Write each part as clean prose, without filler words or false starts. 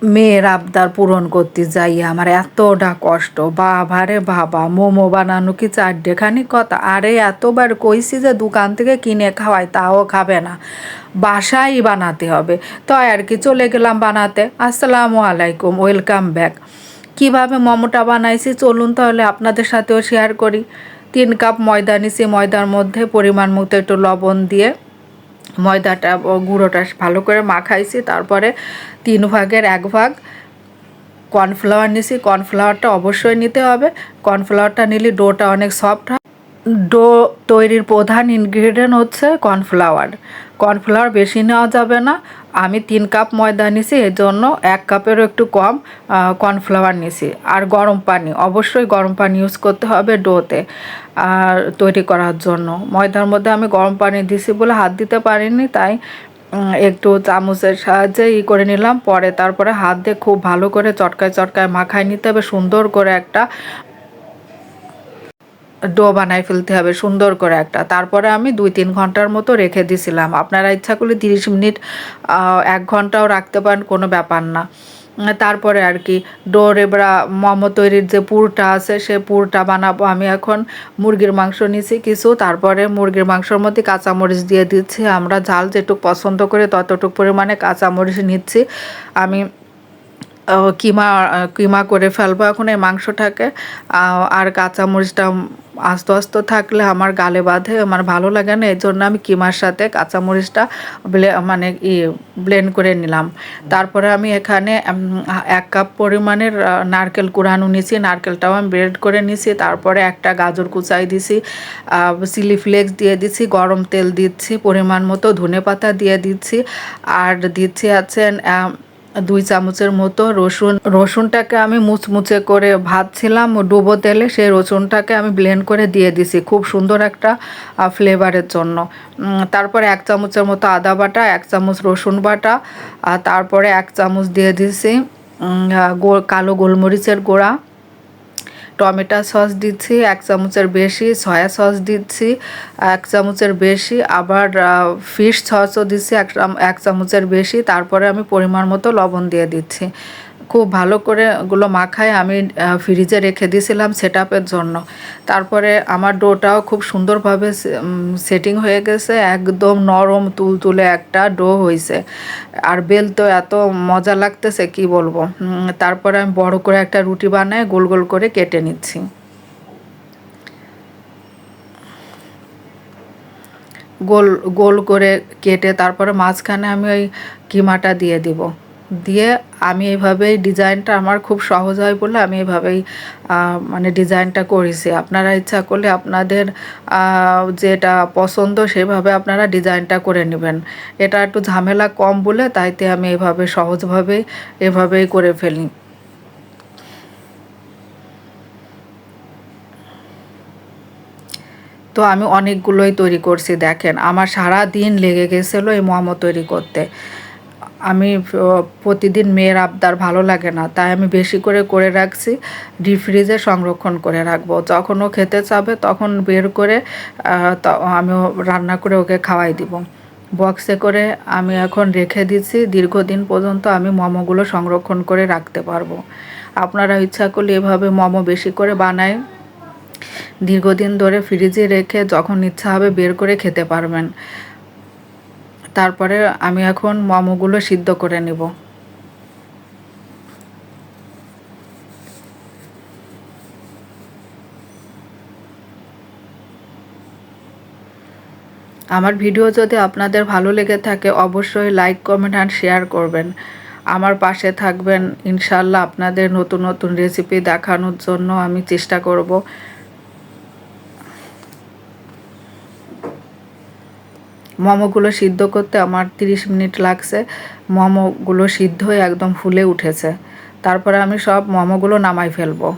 মেয়ের আবদার পূরণ করতে যাই আমার এতটা কষ্ট, বাবারে বাবা, মোমো বানানো কি চারটেখানি কথা? আরে এতবার কইছি যে দোকান থেকে কিনে খাওয়াই, তাও খাবে না, বাসায় বানাতে হবে। তো আর কি, চলে গেলাম বানাতে। আসসালামু আলাইকুম, ওয়েলকাম ব্যাক। কিভাবে মোমোটা বানাইছি চলুন তাহলে আপনাদের সাথেও শেয়ার করি। 3 কাপ ময়দা নিছি, ময়দার মধ্যে পরিমাণ মতো একটু লবণ দিয়ে ময়দাটা গুঁড়োটা ভালো করে মাখাইছি। তারপরে 3 ভাগের 1 ভাগ কর্নফ্লাওয়ার নিছি। কর্নফ্লাওয়ারটা অবশ্যই নিতে হবে, কর্নফ্লাওয়ারটা নিলে ডোটা অনেক সফট হয়। ডো তৈরির প্রধান ইনগ্রেডিয়েন্ট হচ্ছে কর্নফ্লাওয়ার। কর্নফ্লাওয়ার বেশি নেওয়া যাবে না। আমি 3 কাপ ময়দা নিছি, এর জন্য 1 কাপেরও একটু কম কর্নফ্লাওয়ার নিছি। আর গরম পানি, অবশ্যই গরম পানি ইউজ করতে হবে ডোতে আর তৈরি করার জন্য। ময়দার মধ্যে আমি গরম পানি দিছি বলে হাত দিতে পারিনি, তাই একটু চামচের সাহায্যে করে নিলাম। পরে তারপরে হাত দিয়ে খুব ভালো করে চটকায় চটকায় মাখায় নিতে হবে, সুন্দর করে একটা ডো বানায় ফেলতে হবে, সুন্দর করে একটা। তারপরে আমি 2-3 ঘন্টার মতো রেখে দিয়েছিলাম। আপনারা ইচ্ছা করলে 30 মিনিট 1 ঘন্টাও রাখতে পারেন, কোনো ব্যাপার না। তারপরে আর কি ডোর এবার মোমো তৈরির যে পুরটা আছে সে পুরটা বানাবো। আমি এখন মুরগির মাংস নিছি কিছু, তারপরে মুরগির মাংসের মধ্যে কাঁচামরিচ দিয়ে দিচ্ছি। আমরা ঝাল যেটুকু পছন্দ করে ততটুকু পরিমাণে কাঁচামরিচ নিচ্ছি। আমি কিমা কিমা করে ফেলবো এখন এই মাংসটাকে। আর কাঁচামরিচটা আস্তে আস্তে থাকলে আমার গালে বাঁধে, আমার ভালো লাগে না, এই জন্য আমি কিমার সাথে কাঁচামরিচটা মানে ব্লেন্ড করে নিলাম। তারপরে আমি এখানে 1 কাপ পরিমাণের নারকেল কুড়ানো নিছি, নারকেলটাও আমি ব্লেন্ড করে নিছি। তারপরে একটা গাজর কুচাই দিছি, চিলি ফ্লেক্স দিয়ে দিচ্ছি, গরম তেল দিচ্ছি, পরিমাণ মতো ধনেপাতা দিয়ে দিচ্ছি, আর দিচ্ছি আছেন 2 চামচের মতো রসুন। রসুনটাকে আমি মুচমুচে করে ভাজছিলাম ডুবো তেলে, সেই রসুনটাকে আমি ব্লেন্ড করে দিয়ে দিছি খুব সুন্দর একটা ফ্লেভারের জন্য। তারপরে 1 চামচের মতো আদা বাটা, 1 চামচ রসুন বাটা, আর তারপরে 1 চামচ দিয়ে দিছি কালো গোলমরিচের গুঁড়া। টমেটো সস দিচ্ছি 1 চামচের বেশি, সয়া সস দিচ্ছি 1 চামচের বেশি, আবার ফিশ সসও দিচ্ছি 1 চামচের বেশি। তারপরে আমি পরিমাণ মতো লবণ দিয়ে দিচ্ছি। খুব ভালো করে ওগুলো মাখায় আমি ফ্রিজে রেখে দিয়েছিলাম সেটআপের জন্য। তারপরে আমার ডোটাও খুব সুন্দরভাবে সেটিং হয়ে গেছে, একদম নরম তুলতুলে একটা ডো হয়েছে, আর বেলতে এত মজা লাগতেছে কি বলবো। তারপরে আমি বড় করে একটা রুটি বানায় গোল গোল করে কেটে নিচ্ছি। গোল গোল করে কেটে তারপরে মাঝখানে আমি ওই কিমাটা দিয়ে দিব। দিয়ে আমি এইভাবেই ডিজাইনটা আমার খুব সহজ হয় বলে আমি এইভাবেই মানে ডিজাইনটা করেছি। আপনারা ইচ্ছা করলে আপনাদের যেটা পছন্দ সেভাবে আপনারা ডিজাইনটা করে নেবেন। এটা একটু ঝামেলা কম বলে তাইতে আমি এভাবে সহজভাবে এভাবেই করে ফেলি। তো আমি অনেকগুলোই তৈরি করছি, দেখেন আমার সারা দিন লেগে গেছিলো এই মোমো তৈরি করতে। আমি প্রতিদিন মেয়ের আবদার ভালো লাগে না, তাই আমি বেশি করে করে রাখছি, ডিপ ফ্রিজে সংরক্ষণ করে রাখবো। যখন ও খেতে চাবে তখন বের করে আমি রান্না করে ওকে খাওয়াই দিব। বক্সে করে আমি এখন রেখে দিচ্ছি, দীর্ঘদিন পর্যন্ত আমি মোমোগুলো সংরক্ষণ করে রাখতে পারবো। আপনারা ইচ্ছা করলে এভাবে মোমো বেশি করে বানায় দীর্ঘদিন ধরে ফ্রিজে রেখে যখন ইচ্ছা হবে বের করে খেতে পারবেন। তারপরে আমি এখন মোমোগুলো সিদ্ধ করে নেব। আমার ভিডিও যদি আপনাদের ভালো লেগে থাকে অবশ্যই লাইক, কমেন্ট আর শেয়ার করবেন। আমার পাশে থাকবেন, ইনশাল্লাহ আপনাদের নতুন নতুন রেসিপি দেখানোর জন্য আমি চেষ্টা করব। মোমোগুলো সিদ্ধ করতে আমার 30 মিনিট লাগছে। মোমোগুলো সিদ্ধ হয়ে একদম ফুলে উঠেছে। তারপরে আমি সব মোমোগুলো নামাই ফেলবো।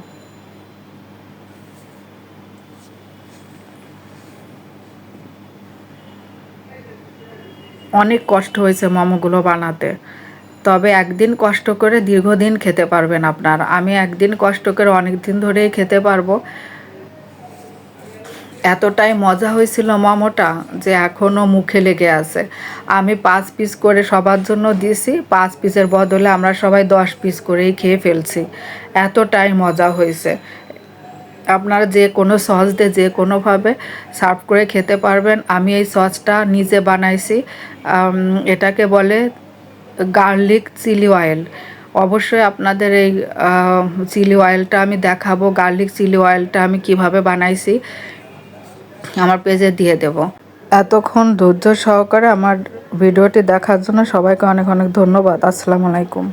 অনেক কষ্ট হয়েছে মোমোগুলো বানাতে, তবে একদিন কষ্ট করে দীর্ঘদিন খেতে পারবেন আপনারা। আমি একদিন কষ্ট করে অনেক দিন ধরেই খেতে পারবো। এতটাই মজা হয়েছিল মোমোটা যে এখনও মুখে লেগে আছে। আমি 5 পিস করে সবার জন্য দিছি, 5 পিসের বদলে আমরা সবাই 10 পিস করেই খেয়ে ফেলছি। এতটাই মজা হয়েছে। আপনারা যে কোনো সস দিয়ে যে কোনোভাবে সার্ভ করে খেতে পারবেন। আমি এই সসটা নিজে বানাইছি, এটাকে বলে গার্লিক চিলি অয়েল। অবশ্যই আপনাদের এই চিলি অয়েলটা আমি দেখাবো, গার্লিক চিলি অয়েলটা আমি কিভাবে বানাইছি আমার পেজে দিয়ে দেব। এতক্ষণ ধৈর্য সহকারে আমার ভিডিওটি দেখার জন্য সবাইকে অনেক অনেক ধন্যবাদ। আসসালামু আলাইকুম।